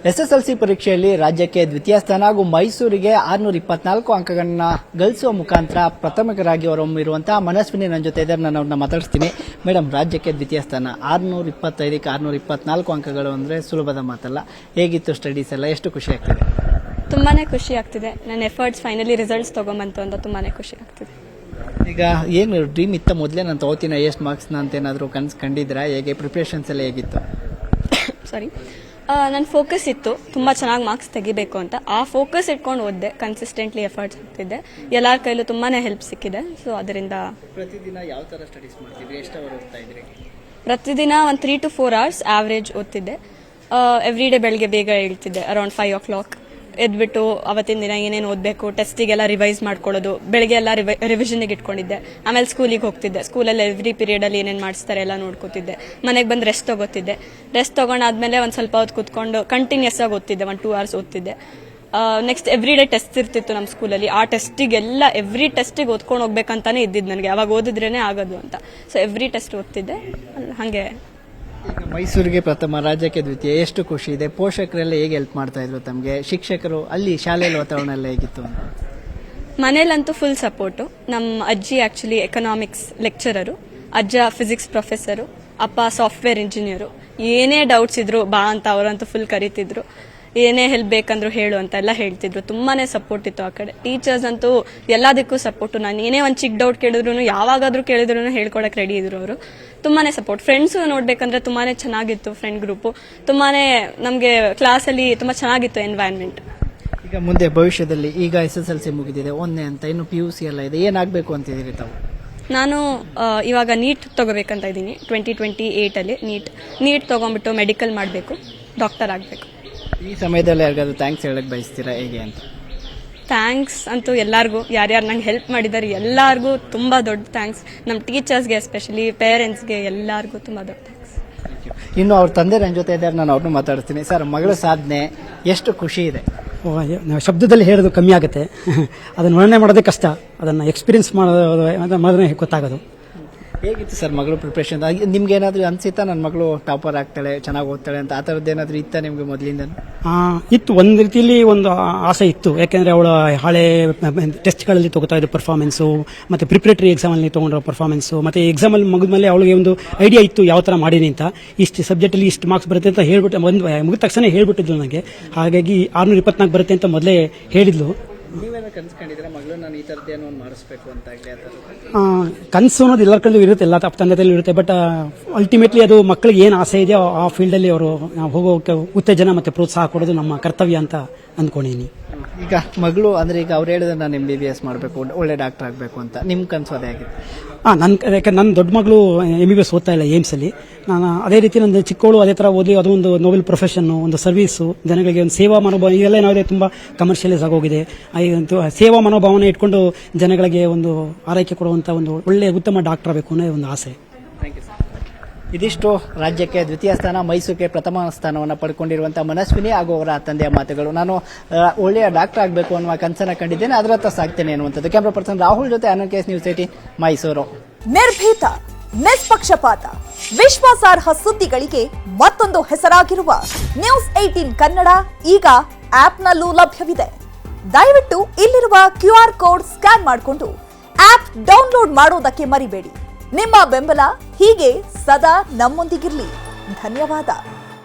SSLC ಪರೀಕ್ಷೆಯಲ್ಲಿ ರಾಜ್ಯಕ್ಕೆ ದ್ವಿತೀಯ ಸ್ಥಾನ ಹಾಗೂ ಮೈಸೂರಿಗೆ 624 ಅಂಕಗಳನ್ನ ಗಳಿಸುವ ಮುಖಾಂತರ ಪ್ರಥಮಿಕರಾಗಿ ಹೊರಹೊಮ್ಮಿರುವಂತಹ ಮನಸ್ವಿನಿ ನನ್ನ ಜೊತೆ ಇದ್ದಾರೆ. ನಾನು ಅವ್ರನ್ನ ಮಾತಾಡ್ತೀನಿ. ಮೇಡಮ್, ರಾಜ್ಯಕ್ಕೆ ದ್ವಿತೀಯ ಸ್ಥಾನ 625ಕ್ಕೆ 624 ಅಂಕಗಳು ಅಂದರೆ ಸುಲಭದ ಮಾತಲ್ಲ. ಹೇಗಿತ್ತು ಸ್ಟಡೀಸ್ ಎಲ್ಲ? ಎಷ್ಟು ಖುಷಿ ಆಗ್ತಿದೆ? ತುಂಬಾನೇ ಖುಷಿ ಆಗ್ತಿದೆ. ನನ್ನ ಎಫರ್ಟ್ಸ್ ಫೈನಲಿ ರಿಸಲ್ಟ್ಸ್ ತಗೊಂಬಂತು ಅಂತ ತುಂಬಾನೇ ಖುಷಿ ಆಗ್ತಿದೆ. ಈಗ ಏನು ಡ್ರೀಮ್ ಇತ್ತ ಮೊದಲೇ ನಾನು ತಗೋತೀನಿ ಎಷ್ಟು ಮಾರ್ಕ್ಸ್ನ ಅಂತ ಏನಾದರೂ ಕನಸು ಕಂಡಿದ್ರಾ? ಹೇಗೆ ಪ್ರಿಪ್ರೇಷನ್ಸ್ ಎಲ್ಲ ಹೇಗಿತ್ತು? ಸಾರಿ, ನನ್ನ ಫೋಕಸ್ ಇತ್ತು ತುಂಬ ಚೆನ್ನಾಗಿ ಮಾರ್ಕ್ಸ್ ತೆಗಿಬೇಕು ಅಂತ. ಆ ಫೋಕಸ್ ಇಟ್ಕೊಂಡು ಓದಿದೆ, ಕನ್ಸಿಸ್ಟೆಂಟ್ಲಿ ಎಫರ್ಟ್ಸ್ ಹಾಕ್ತಿದ್ದೆ. ಎಲ್ಲರ ಕೈಲೂ ತುಂಬಾನೇ ಹೆಲ್ಪ್ ಸಿಕ್ಕಿದೆ. ಸೊ ಅದರಿಂದ ಪ್ರತಿದಿನ ಯಾವ ಥರ ಸ್ಟಡೀಸ್ ಮಾಡ್ತಿದ್ರಿ? ಎಷ್ಟು ಅವರ್ ಓದ್ತಾ ಇದ್ರಿ? ಪ್ರತಿದಿನ ಒಂದು 3 to 4 hours ಆವ್ರೇಜ್ ಓದ್ತಿದ್ದೆ. ಎವ್ರಿ ಡೇ ಬೆಳಗ್ಗೆ ಬೇಗ ಹೇಳ್ತಿದ್ದೆ, ಅರೌಂಡ್ 5 o'clock ಎದ್ಬಿಟ್ಟು ಅವತ್ತಿನ ದಿನ ಏನೇನು ಓದಬೇಕು, ಟೆಸ್ಟಿಗೆಲ್ಲ ರಿವೈಸ್ ಮಾಡ್ಕೊಳ್ಳೋದು, ಬೆಳಗ್ಗೆ ಎಲ್ಲ ರಿವಿಷನ್ಗೆ ಇಟ್ಕೊಂಡಿದ್ದೆ. ಆಮೇಲೆ ಸ್ಕೂಲಿಗೆ ಹೋಗ್ತಿದ್ದೆ. ಸ್ಕೂಲಲ್ಲಿ ಎವ್ರಿ ಪೀರಿಯಡಲ್ಲಿ ಏನೇನು ಮಾಡಿಸ್ತಾರೆ ಎಲ್ಲ ನೋಡ್ಕೋತಿದ್ದೆ. ಮನೆಗೆ ಬಂದು ರೆಸ್ಟ್ ತಗೋತಿದ್ದೆ. ರೆಸ್ಟ್ ತೊಗೊಂಡಾದ್ಮೇಲೆ ಒಂದು ಸ್ವಲ್ಪ ಹೊತ್ತು ಕೂತ್ಕೊಂಡು ಕಂಟಿನ್ಯೂಸ್ ಆಗಿ ಓದ್ತಿದ್ದೆ. 1-2 hours ಓದ್ತಿದ್ದೆ. ನೆಕ್ಸ್ಟ್ ಎವ್ರಿ ಡೇ ಟೆಸ್ಟ್ ಇರ್ತಿತ್ತು ನಮ್ಮ ಸ್ಕೂಲಲ್ಲಿ. ಆ ಟೆಸ್ಟಿಗೆಲ್ಲ ಎವ್ರಿ ಟೆಸ್ಟಿಗೆ ಓದ್ಕೊಂಡು ಹೋಗ್ಬೇಕಂತಾನೆ ಇದ್ದಿದ್ದು ನನಗೆ. ಅವಾಗ ಓದಿದ್ರೇನೆ ಆಗೋದು ಅಂತ. ಸೊ ಎವ್ರಿ ಟೆಸ್ಟ್ ಓದ್ತಿದ್ದೆ. ಹಾಗೆ ಈಗ ಮೈಸೂರಿಗೆ ಪ್ರಥಮ, ರಾಜ್ಯಕ್ಕೆ ದ್ವಿತೀಯ, ಎಷ್ಟು ಖುಷಿ ಇದೆ? ಪೋಷಕರೆಲ್ಲ ಹೇಗೆ ಹೆಲ್ಪ್ ಮಾಡ್ತಾ ಇದ್ರು ತಮಗೆ? ಶಿಕ್ಷಕರು ಅಲ್ಲಿ ಶಾಲೆಯಲ್ಲಿ ವಾತಾವರಣ ಎಲ್ಲ ಹೇಗಿತ್ತು? ಮನೇಲಂತೂ ಫುಲ್ ಸಪೋರ್ಟು. ನಮ್ಮ ಅಜ್ಜಿ ಆಕ್ಚುಲಿ ಎಕನಾಮಿಕ್ಸ್ ಲೆಕ್ಚರರು, ಅಜ್ಜ ಫಿಸಿಕ್ಸ್ ಪ್ರೊಫೆಸರು, ಅಪ್ಪ ಸಾಫ್ಟ್ವೇರ್ ಇಂಜಿನಿಯರು. ಏನೇ ಡೌಟ್ಸ್ ಇದ್ರು ಬಾ ಅಂತ ಅವರಂತೂ ಫುಲ್ ಕರೀತಿದ್ರು. ಏನೇ ಹೆಲ್ಪ್ ಬೇಕಂದ್ರು ಹೇಳು ಅಂತ ಎಲ್ಲ ಹೇಳ್ತಿದ್ರು. ತುಂಬಾನೇ ಸಪೋರ್ಟ್ ಇತ್ತು ಆ ಕಡೆ. ಟೀಚರ್ಸ್ ಅಂತೂ ಎಲ್ಲದಕ್ಕೂ ಸಪೋರ್ಟು. ನಾನು ಏನೇ ಒಂದು ಚಿಕ್ಕ ಡೌಟ್ ಕೇಳಿದ್ರು, ಯಾವಾಗಾದ್ರೂ ಕೇಳಿದ್ರು ಹೇಳ್ಕೊಳಕ್ ರೆಡಿ ಇದ್ರು ಅವರು. ತುಂಬಾನೇ ಸಪೋರ್ಟ್. ಫ್ರೆಂಡ್ಸ್ ನೋಡ್ಬೇಕಂದ್ರೆ ತುಂಬಾನೇ ಚೆನ್ನಾಗಿತ್ತು. ಫ್ರೆಂಡ್ ಗ್ರೂಪು ತುಂಬಾನೇ ನಮಗೆ ಕ್ಲಾಸಲ್ಲಿ ತುಂಬಾ ಚೆನ್ನಾಗಿತ್ತು ಎನ್ವೈರನ್ಮೆಂಟ್. ಈಗ ಮುಂದೆ ಭವಿಷ್ಯದಲ್ಲಿ ಈಗ SSLC ಮುಗಿದಿದೆ, 1ನೇ ಅಂತ, ಇನ್ನು PUC ಎಲ್ಲ ಇದೆ, ಏನಾಗಬೇಕು ಅಂತಿದ್ದೀರಿ ತಾವು? ನಾನು ಇವಾಗ ನೀಟ್ ತಗೋಬೇಕಂತ ಇದ್ದೀನಿ. 2028 ನೀಟ್ ತಗೊಂಡ್ಬಿಟ್ಟು ಮೆಡಿಕಲ್ ಮಾಡಬೇಕು, ಡಾಕ್ಟರ್ ಆಗಬೇಕು. ಈ ಸಮಯದಲ್ಲಿ ಯಾರಿಗಾದ್ರೂ ಥ್ಯಾಂಕ್ಸ್ ಹೇಳಕ್ ಬಯಸ್ತೀರಾ? ಹೇಗೆ ಅಂತ? ಥ್ಯಾಂಕ್ಸ್ ಅಂತೂ ಎಲ್ಲರಿಗೂ, ಯಾರ್ಯಾರು ನಂಗೆ ಹೆಲ್ಪ್ ಮಾಡಿದ್ದಾರೆ ಎಲ್ಲರಿಗೂ ತುಂಬ ದೊಡ್ಡ ಥ್ಯಾಂಕ್ಸ್. ನಮ್ಮ ಟೀಚರ್ಸ್ಗೆ, ಎಸ್ಪೆಷಲಿ ಪೇರೆಂಟ್ಸ್ಗೆ, ಎಲ್ಲರಿಗೂ ತುಂಬ ದೊಡ್ಡ ಥ್ಯಾಂಕ್ಸ್. ಇನ್ನು ಅವ್ರ ತಂದೆ ನನ್ನ ಜೊತೆ ಇದ್ದಾರೆ, ನಾನು ಅವ್ರನ್ನೂ ಮಾತಾಡ್ತೀನಿ. ಸರ್, ಮಗಳ ಸಾಧನೆ ಎಷ್ಟು ಖುಷಿ ಇದೆ? ನಾವು ಶಬ್ದದಲ್ಲಿ ಹೇಳೋದು ಕಮ್ಮಿ ಆಗುತ್ತೆ. ಅದನ್ನು ವರ್ಣನೆ ಮಾಡೋದೇ ಕಷ್ಟ. ಅದನ್ನು ಎಕ್ಸ್ಪೀರಿಯನ್ಸ್ ಮಾಡಿದ್ರೆ ಗೊತ್ತಾಗೋದು. ಹೇಗಿತ್ತು ಸರ್ ಮಗಳು ಪ್ರಿಪ್ರೇಷನ್? ನಿಮ್ಗೆ ಏನಾದರೂ ಅನ್ಸಿತ್ತಾ ನನ್ನ ಮಗಳು ಟಾಪರ್ ಆಗ್ತಾಳೆ, ಚೆನ್ನಾಗಿ ಓದ್ತಾಳೆ ಅಂತ? ಆ ಥರದ್ದು ಏನಾದರೂ ಇತ್ತಾ ನಿಮ್ಗೆ ಮೊದಲಿಂದ? ಇತ್ತು, ಒಂದು ರೀತಿಯಲ್ಲಿ ಒಂದು ಆಸೆ ಇತ್ತು. ಯಾಕೆಂದರೆ ಅವಳ ಹಳೆ ಟೆಸ್ಟ್ಗಳಲ್ಲಿ ತಗೋತಾ ಇದ್ದು ಪರ್ಫಾರ್ಮೆನ್ಸು, ಮತ್ತು ಪ್ರಿಪ್ರೇಟರಿ ಎಕ್ಸಾಮಲ್ಲಿ ತೊಗೊಂಡಿರೋ ಪರ್ಫಾರ್ಮೆನ್ಸು, ಮತ್ತು ಎಕ್ಸಾಮಲ್ಲಿ ಮುಗಿದ್ಮೇಲೆ ಅವಳಿಗೆ ಒಂದು ಐಡಿಯಾ ಇತ್ತು ಯಾವ ಥರ ಮಾಡೀನಿ ಅಂತ. ಇಷ್ಟು ಸಬ್ಜೆಕ್ಟಲ್ಲಿ ಇಷ್ಟು ಮಾರ್ಕ್ಸ್ ಬರುತ್ತೆ ಅಂತ ಹೇಳ್ಬಿಟ್ಟು ಮುಗಿದ ತಕ್ಷಣ ಹೇಳ್ಬಿಟ್ಟಿದ್ಲು ನನಗೆ. ಹಾಗಾಗಿ 624 ಬರುತ್ತೆ ಅಂತ ಮೊದಲೇ ಹೇಳಿದ್ಲು. ನೀವೇನೋ ಕನ್ಸ್ಕೊಂಡಿದ್ರೆ ಮಗಳು ನಾನು ಈ ಥರದ್ದೇನೋ ಒಂದು ಮಾಡಿಸ್ಬೇಕು ಅಂತ? ಕನಸು ಅನ್ನೋದು ಎಲ್ಲರ ಕಡೆಯೂ ಇರುತ್ತೆ, ಎಲ್ಲ ತಂದೆಯಲ್ಲಿ ಇರುತ್ತೆ. ಬಟ್ ಅಲ್ಟಿಮೇಟ್ಲಿ ಅದು ಮಕ್ಕಳಿಗೆ ಏನು ಆಸೆ ಇದೆಯೋ ಆ ಫೀಲ್ಡಲ್ಲಿ ಅವರು ಹೋಗೋಕೆ ಉತ್ತೇಜನ ಮತ್ತು ಪ್ರೋತ್ಸಾಹ ಕೊಡೋದು ನಮ್ಮ ಕರ್ತವ್ಯ ಅಂತ ಅಂದ್ಕೊಂಡಿದ್ದೀನಿ. ಈಗ ಮಗಳು ಅಂದರೆ ಈಗ ಅವ್ರು ಹೇಳಿದ್ರೆ ನಾನು MBBS ಮಾಡಬೇಕು, ಒಳ್ಳೆ ಡಾಕ್ಟರ್ ಆಗಬೇಕು ಅಂತ, ನಿಮ್ಮ ಕನಸು ಅದೇ ಆಗಿದೆ? ಯಾಕಂದ್ರೆ ನನ್ನ ದೊಡ್ಡ ಮಗಳು MBBS ಓದ್ತಾ ಇಲ್ಲ ಏಮ್ಸಲ್ಲಿ. ನಾನು ಅದೇ ರೀತಿ ನನ್ನ ಚಿಕ್ಕವಳು ಅದೇ ಥರ ಓದಿ ಅದು ಒಂದು ನೋಬೆಲ್ ಪ್ರೊಫೆಷನ್ನು, ಒಂದು ಸರ್ವೀಸು, ಜನಗಳಿಗೆ ಒಂದು ಸೇವಾ ಮನೋಭಾವ, ಇದೆಲ್ಲ ಏನಾದರೆ ತುಂಬ ಕಮರ್ಷಿಯಲೈಸ್ ಆಗೋಗಿದೆ. ಸೇವಾ ಮನೋಭಾವನೆ ಇಟ್ಕೊಂಡು ಜನಗಳಿಗೆ ಒಂದು ಆರೈಕೆ ಕೊಡುವಂಥ ಒಂದು ಒಳ್ಳೆಯ ಉತ್ತಮ ಡಾಕ್ಟರ್ ಆಗಬೇಕು ಅನ್ನೋ ಒಂದು ಆಸೆ. ಇದಿಷ್ಟು ರಾಜ್ಯಕ್ಕೆ ದ್ವಿತೀಯ ಸ್ಥಾನ, ಮೈಸೂರಿಗೆ ಪ್ರಥಮ ಸ್ಥಾನವನ್ನು ಪಡ್ಕೊಂಡಿರುವಂತಹ ಮನಸ್ವಿನಿ ಹಾಗೂ ಅವರ ತಂದೆಯ ಮಾತುಗಳು. ನಾನು ಒಳ್ಳೆಯ ಡಾಕ್ಟರ್ ಆಗಬೇಕು ಅನ್ನುವ ಕನಸನ್ನು ಕಂಡಿದ್ದೇನೆ, ಅದರತ್ತ ಸಾಗ್ತೇನೆ ಅನ್ನುವಂಥದ್ದು. ಕ್ಯಾಮ್ರಾ ಪರ್ಸನ್ ರಾಹುಲ್ ಜೊತೆ ಆನಂದ್ KS ನ್ಯೂಸ್ 18 ಮೈಸೂರು. ನಿರ್ಭೀತ, ನಿಷ್ಪಕ್ಷಪಾತ, ವಿಶ್ವಾಸಾರ್ಹ ಸುದ್ದಿಗಳಿಗೆ ಮತ್ತೊಂದು ಹೆಸರಾಗಿರುವ ನ್ಯೂಸ್ 18 ಕನ್ನಡ ಈಗ ಆಪ್ನಲ್ಲೂ ಲಭ್ಯವಿದೆ. ದಯವಿಟ್ಟು ಇಲ್ಲಿರುವ QR ಕೋಡ್ ಸ್ಕ್ಯಾನ್ ಮಾಡಿಕೊಂಡು ಆಪ್ ಡೌನ್ಲೋಡ್ ಮಾಡೋದಕ್ಕೆ ಮರಿಬೇಡಿ. ನಿಮ್ಮ ಬೆಂಬಲ ಹೀಗೆ ಸದಾ ನಮ್ಮೊಂದಿಗಿರಲಿ. ಧನ್ಯವಾದ.